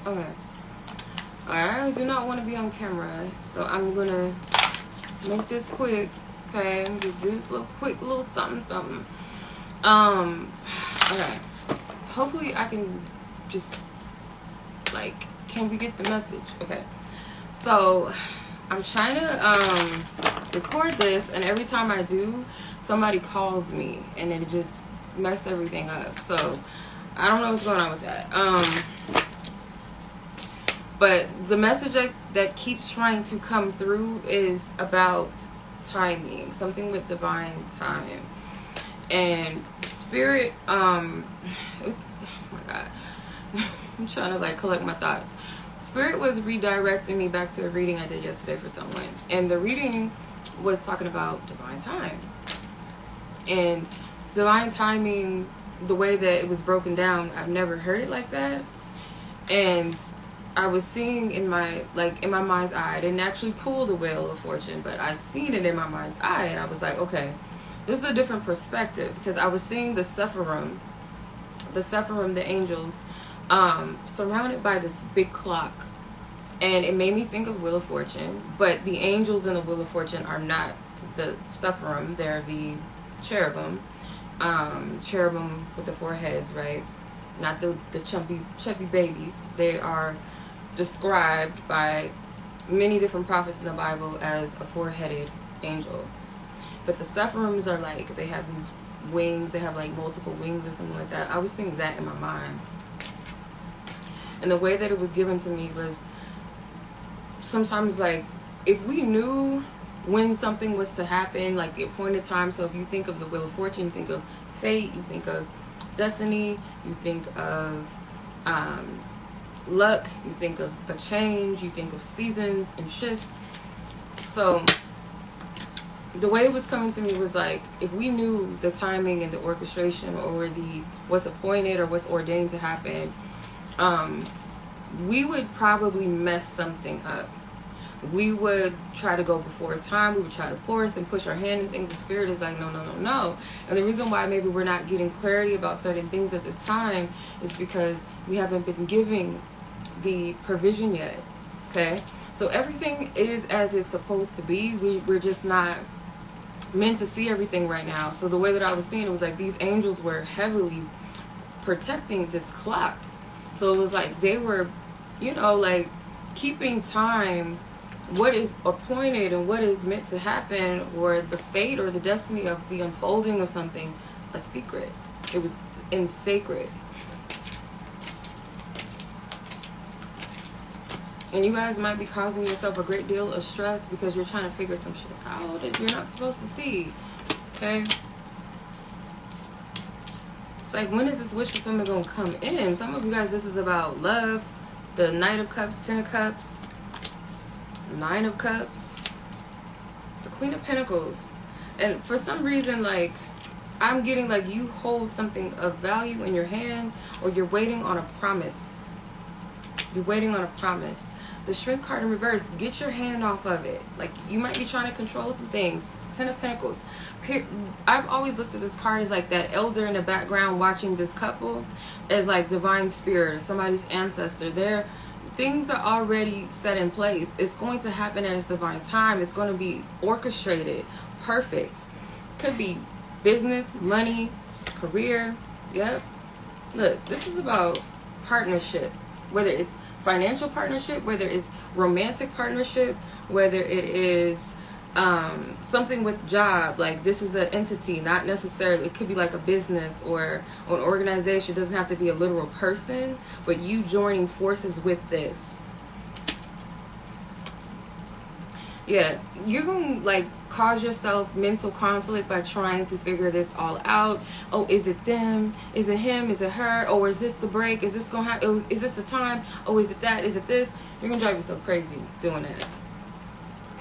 Okay. I do not want to be on camera, so I'm gonna make this quick. Okay, just do this little quick little something. Okay. Hopefully I can just like, can we get the message? Okay. So I'm trying to record this, and every time I do, somebody calls me, and it just messes everything up. So I don't know what's going on with that. But the message that keeps trying to come through is about timing, something with divine time. And spirit, it was, oh my God, I'm trying to like collect my thoughts. Spirit was redirecting me back to a reading I did yesterday for someone. And the reading was talking about divine time. And divine timing, the way that it was broken down, I've never heard it like that. And I was seeing in my mind's eye, I didn't actually pull the Wheel of Fortune, but I seen it in my mind's eye, and I was like, okay, this is a different perspective, because I was seeing the Sephirim, the angels, surrounded by this big clock, and it made me think of Wheel of Fortune, but the angels in the Wheel of Fortune are not the Sephirim, they're the cherubim, cherubim with the 4 heads, right? Not the chubby babies. They are described by many different prophets in the Bible as a 4-headed angel. But the Sephirims are like, they have these wings, they have like multiple wings or something like that. I was seeing that in my mind. And the way that it was given to me was sometimes like, if we knew when something was to happen, like the appointed time. So if you think of the Wheel of Fortune, you think of fate, you think of destiny, you think of luck, you think of a change, you think of seasons and shifts. So the way it was coming to me was like, if we knew the timing and the orchestration, or the what's appointed or what's ordained to happen, we would probably mess something up. We would try to go before time. We would try to force and push our hand in things. The spirit is like, no. And the reason why maybe we're not getting clarity about certain things at this time is because we haven't been giving the provision yet. Okay? So everything is as it's supposed to be. We're just not meant to see everything right now. So the way that I was seeing it was like these angels were heavily protecting this clock. So it was like they were, like keeping time, what is appointed and what is meant to happen, or the fate or the destiny of the unfolding of something, a secret. It was in sacred. And you guys might be causing yourself a great deal of stress because you're trying to figure some shit out that you're not supposed to see. Okay? It's like, when is this wish fulfillment going to come in? Some of you guys, this is about love. The Knight of Cups, 10 of Cups, 9 of Cups, the Queen of Pentacles. And for some reason, like, I'm getting like you hold something of value in your hand, or you're waiting on a promise. You're waiting on a promise. The Strength card in reverse, get your hand off of it. Like, you might be trying to control some things. 10 of Pentacles. I've always looked at this card as like that elder in the background watching this couple as like divine spirit or somebody's ancestor. Things are already set in place. It's going to happen at its divine time. It's going to be orchestrated, perfect. Could be business, money, career. Yep. Look, this is about partnership. Whether it's financial partnership, whether it's romantic partnership, whether it is something with job. Like, this is an entity, not necessarily, it could be like a business or an organization. It doesn't have to be a literal person, but you joining forces with this. Yeah, you're going to like cause yourself mental conflict by trying to figure this all out. Oh, is it them? Is it him? Is it her? Or is this the break? Is this going to happen? Is this the time? Oh, is it that? Is it this? You're going to drive yourself crazy doing that.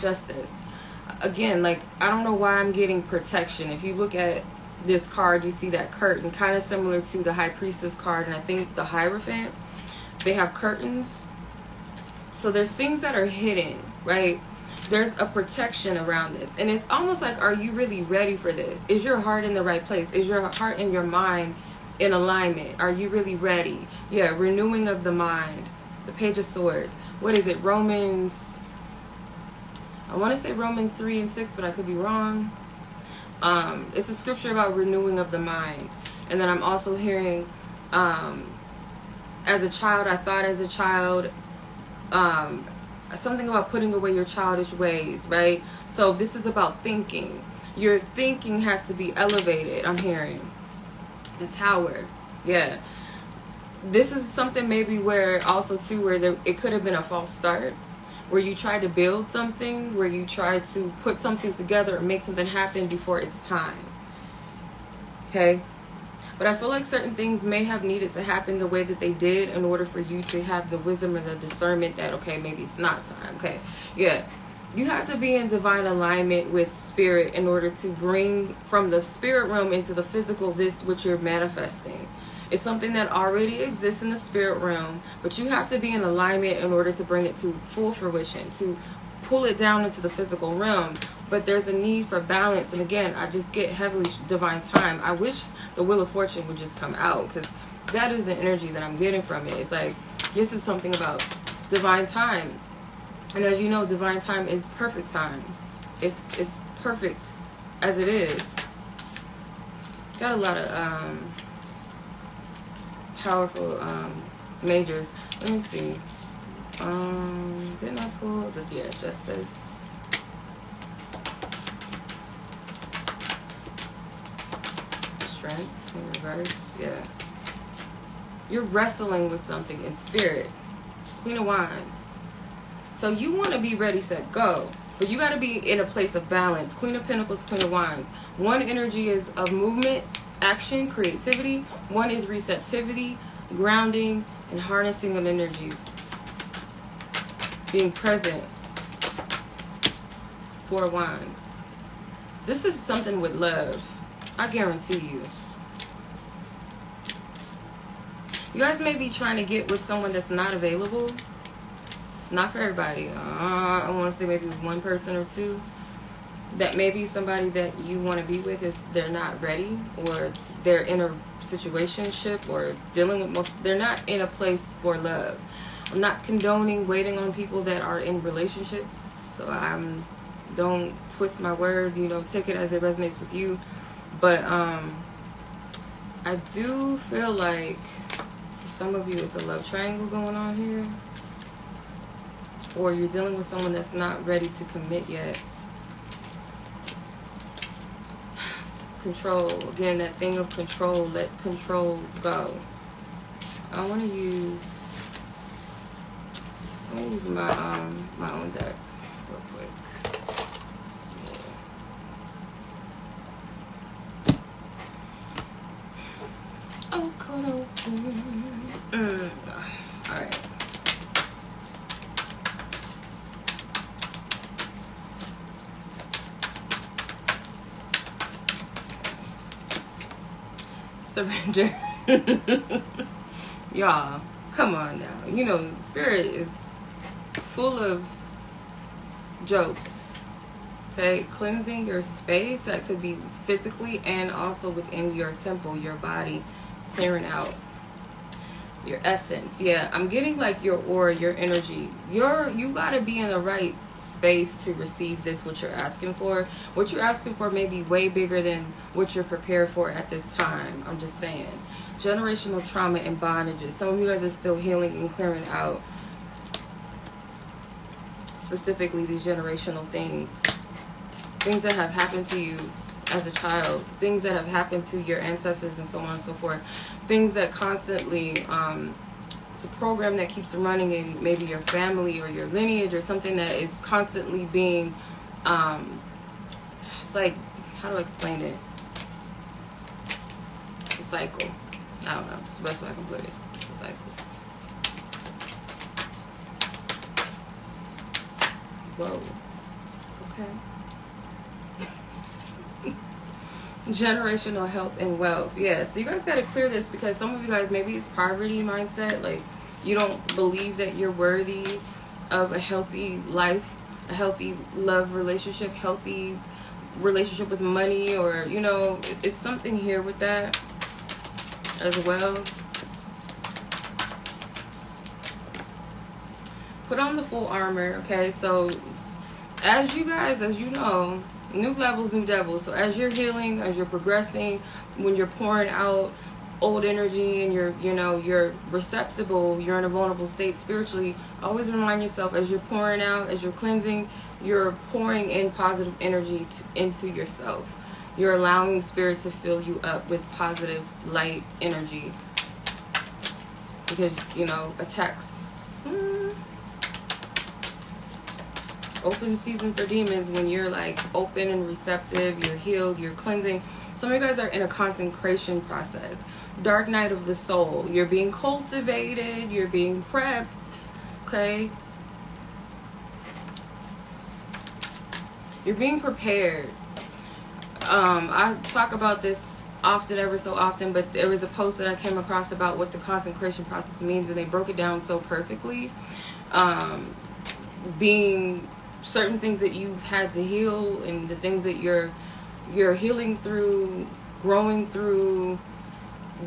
Justice. Again, like, I don't know why I'm getting protection. If you look at this card, you see that curtain, kind of similar to the High Priestess card, and I think the Hierophant. They have curtains. So there's things that are hidden, right? There's a protection around this. And it's almost like, are you really ready for this? Is your heart in the right place? Is your heart and your mind in alignment? Are you really ready? Yeah, renewing of the mind. The Page of Swords. What is it? Romans, I want to say Romans 3 and 6, but I could be wrong. It's a scripture about renewing of the mind. And then I'm also hearing, as a child, I thought as a child, something about putting away your childish ways, right? So this is about thinking. Your thinking has to be elevated, I'm hearing. The Tower. Yeah. This is something maybe where also too, where it could have been a false start, where you try to build something, where you try to put something together or make something happen before it's time. Okay? But I feel like certain things may have needed to happen the way that they did in order for you to have the wisdom and the discernment that, okay, maybe it's not time. Okay, yeah. You have to be in divine alignment with spirit in order to bring from the spirit realm into the physical this which you're manifesting. It's something that already exists in the spirit realm, but you have to be in alignment in order to bring it to full fruition, to pull it down into the physical realm. But there's a need for balance. And again, I just get heavily divine time. I wish the Wheel of Fortune would just come out, because that is the energy that I'm getting from it. It's like, this is something about divine time. And as you know, divine time is perfect time. It's perfect as it is. Got a lot of powerful majors. Let me see. Didn't I pull the, yeah, Justice. Strength in reverse. Yeah. You're wrestling with something in spirit. Queen of Wands. So you want to be ready, set, go. But you got to be in a place of balance. Queen of Pentacles, Queen of Wands. One energy is of movement, action, creativity. One is receptivity, grounding, and harnessing of energy. Being present. Four of Wands. This is something with love. I guarantee you. You guys may be trying to get with someone that's not available. It's not for everybody. I want to say maybe one person or two. That maybe somebody that you want to be with is they're not ready, or they're in a situationship or dealing with they're not in a place for love. I'm not condoning waiting on people that are in relationships, so don't twist my words, take it as it resonates with you. But I do feel like for some of you it's a love triangle going on here, or you're dealing with someone that's not ready to commit yet. Control, again, that thing of control. Let control go. I want to use my my own deck real quick. Oh, cool. All right. Surrender. Y'all, come on now. Spirit is full of jokes. Okay, cleansing your space. That could be physically and also within your temple, your body, clearing out your essence. Yeah, I'm getting like your aura, your energy. You gotta be in the right space to receive this, what you're asking for. What you're asking for may be way bigger than what you're prepared for at this time. I'm just saying. Generational trauma and bondages. Some of you guys are still healing and clearing out specifically these generational things. Things that have happened to you as a child. Things that have happened to your ancestors and so on and so forth. Things that constantly it's a program that keeps running in maybe your family or your lineage, or something that is constantly being it's like, how do I explain it? It's a cycle. I don't know. It's the best way I can put it. It's a cycle. Whoa. Okay. Generational health and wealth. Yeah, so you guys got to clear this, because some of you guys, maybe it's poverty mindset. Like, you don't believe that you're worthy of a healthy life, a healthy love relationship, healthy relationship with money, or, it's something here with that as well. put on the full armor. Okay, so as you guys, as you know, new levels, new devils. So as you're healing, as you're progressing, when you're pouring out old energy and you're receptible, you're in a vulnerable state spiritually, always remind yourself, as you're pouring out, as you're cleansing, you're pouring in positive energy into yourself. You're allowing spirit to fill you up with positive light energy, because attacks. Open season for demons. When you're like open and receptive, you're healed, you're cleansing. Some of you guys are in a consecration process. Dark night of the soul. You're being cultivated, you're being prepped. Okay, you're being prepared. I talk about this often, ever so often, but there was a post that I came across about what the consecration process means, and they broke it down so perfectly. Being certain things that you've had to heal, and the things that you're healing through, growing through,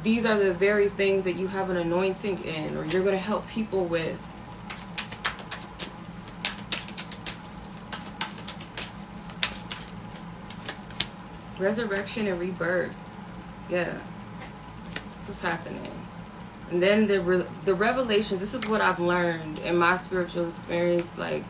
these are the very things that you have an anointing in, or you're going to help people with. Resurrection and rebirth. Yeah, that's what's happening. And then the revelations. This is what I've learned in my spiritual experience. Like,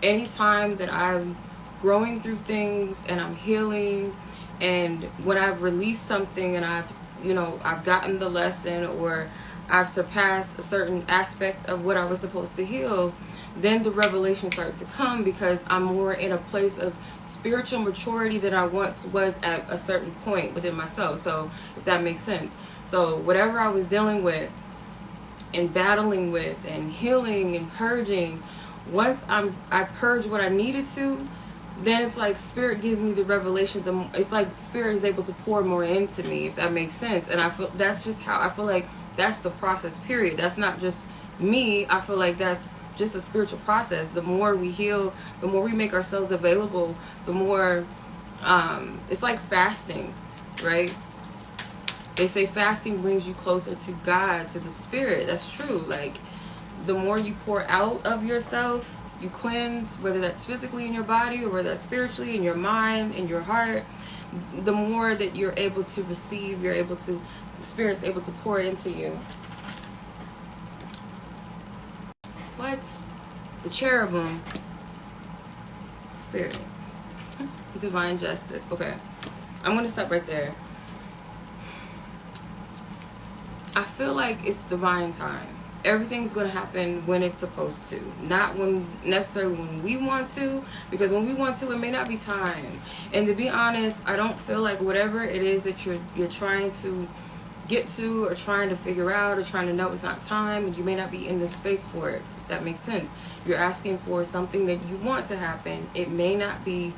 anytime that I'm growing through things and I'm healing, and when I've released something and I've gotten the lesson, or I've surpassed a certain aspect of what I was supposed to heal, then the revelation starts to come, because I'm more in a place of spiritual maturity than I once was at a certain point within myself. So if that makes sense. So whatever I was dealing with and battling with and healing and purging, once I purge what I needed to, then it's like spirit gives me the revelations, and it's like spirit is able to pour more into me, if that makes sense. And I feel that's just how I feel like that's the process, period. That's not just me. I feel like that's just a spiritual process. The more we heal, the more we make ourselves available, the more it's like fasting, right? They say fasting brings you closer to God, to the spirit. That's true. Like, the more you pour out of yourself, you cleanse, whether that's physically in your body or whether that's spiritually in your mind, in your heart, the more that you're able to receive, spirit's able to pour into you. What? The cherubim. Spirit. Divine justice. Okay. I'm going to stop right there. I feel like it's divine time. Everything's going to happen when it's supposed to. Not necessarily when we want to. Because when we want to, it may not be time. And to be honest, I don't feel like whatever it is that you're trying to get to, or trying to figure out, or trying to know, it's not time, and you may not be in the space for it, if that makes sense. You're asking for something that you want to happen. It may not be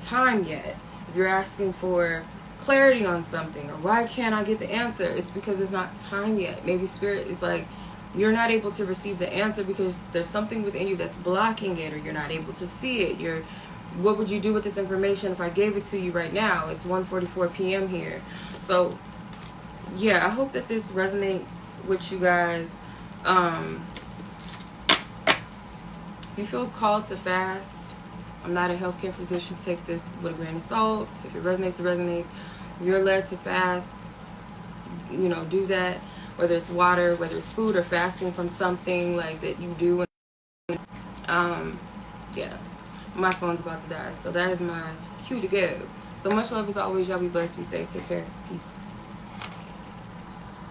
time yet. If you're asking for clarity on something, or why can't I get the answer, it's because it's not time yet. Maybe spirit is like, you're not able to receive the answer because there's something within you that's blocking it, or you're not able to see it. What would you do with this information if I gave it to you right now? It's 1:44 p.m. here. So yeah, I hope that this resonates with you guys. You feel called to fast. I'm not a healthcare physician. Take this with a grain of salt. If it resonates, it resonates. If you're led to fast, do that. Whether it's water, whether it's food, or fasting from something like that you do. Yeah. My phone's about to die. So that is my cue to go. So much love as always. Y'all be blessed. Be safe. Take care. Peace.